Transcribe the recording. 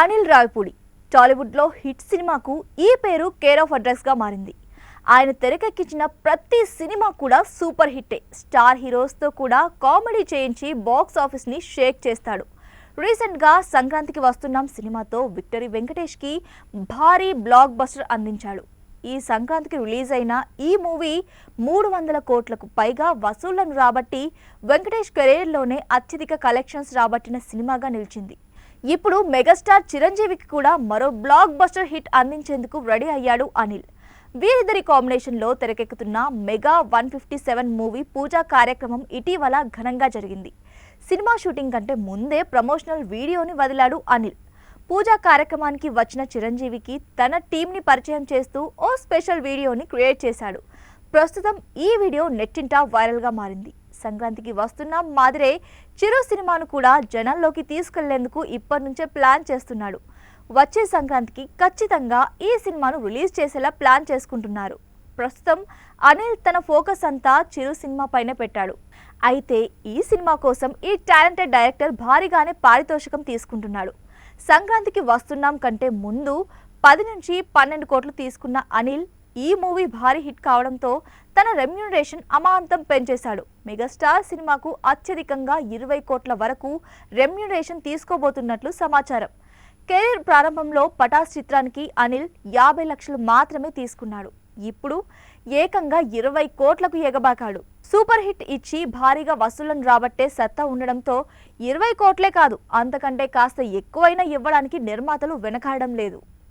అనిల్ రావిపూడి టాలీవుడ్లో హిట్ సినిమాకు ఈ పేరు కేర్ ఆఫ్ అడ్రస్గా మారింది. ఆయన తెరకెక్కించిన ప్రతి సినిమా కూడా సూపర్ హిట్టే. స్టార్ హీరోస్తో కూడా కామెడీ చేయించి బాక్స్ ఆఫీస్ని షేక్ చేస్తాడు. రీసెంట్గా సంక్రాంతికి వస్తున్నాం సినిమాతో విక్టరీ వెంకటేష్కి భారీ బ్లాక్ బస్టర్ అందించాడు. ఈ సంక్రాంతికి రిలీజ్ అయిన ఈ మూవీ 300 కోట్లకు పైగా వసూళ్లను రాబట్టి వెంకటేష్ కెరీర్లోనే అత్యధిక కలెక్షన్స్ రాబట్టిన సినిమాగా నిలిచింది. ఇప్పుడు మెగాస్టార్ చిరంజీవికి కూడా మరో బ్లాక్ బస్టర్ హిట్ అందించేందుకు రెడీ అయ్యాడు అనిల్. వీరిద్దరి కాంబినేషన్లో తెరకెక్కుతున్న మెగా 157 మూవీ పూజా కార్యక్రమం ఇటీవల ఘనంగా జరిగింది. సినిమా షూటింగ్ కంటే ముందే ప్రమోషనల్ వీడియోని వదిలాడు అనిల్. పూజా కార్యక్రమానికి వచ్చిన చిరంజీవికి తన టీంని పరిచయం చేస్తూ ఓ స్పెషల్ వీడియోని క్రియేట్ చేశాడు. ప్రస్తుతం ఈ వీడియో నెట్టింట వైరల్గా మారింది. సంక్రాంతికి వస్తున్న మాదిరే చిరు సినిమాను కూడా జనాల్లోకి తీసుకెళ్లేందుకు ఇప్పటి నుంచే ప్లాన్ చేస్తున్నాడు. వచ్చే సంక్రాంతికి ఖచ్చితంగా ఈ సినిమాను రిలీజ్ చేసేలా ప్లాన్ చేసుకుంటున్నారు. ప్రస్తుతం అనిల్ తన ఫోకస్ అంతా చిరు సినిమా పైన పెట్టాడు. అయితే ఈ సినిమా కోసం ఈ టాలెంటెడ్ డైరెక్టర్ భారీగానే పారితోషికం తీసుకుంటున్నాడు. సంక్రాంతికి వస్తున్నాం కంటే ముందు 10 నుంచి 12 కోట్లు తీసుకున్న అనిల్ ఈ మూవీ భారీ హిట్ కావడంతో తన రెమ్యూనరేషన్ అమాంతం పెంచేశాడు. మెగాస్టార్ సినిమాకు అత్యధికంగా 20 కోట్ల వరకు రెమ్యూనరేషన్ తీసుకోబోతున్నట్లు సమాచారం. కెరీర్ ప్రారంభంలో పటాస్ చిత్రానికి అనిల్ 50 లక్షలు మాత్రమే తీసుకున్నాడు. ఇప్పుడు ఏకంగా 20 కోట్లకు ఎగబాకాడు. సూపర్ హిట్ ఇచ్చి భారీగా వసూళ్లను రాబట్టే సత్తా ఉండడంతో 20 కోట్లే కాదు, అంతకంటే కాస్త ఎక్కువైనా ఇవ్వడానికి నిర్మాతలు వెనకాడడం లేదు.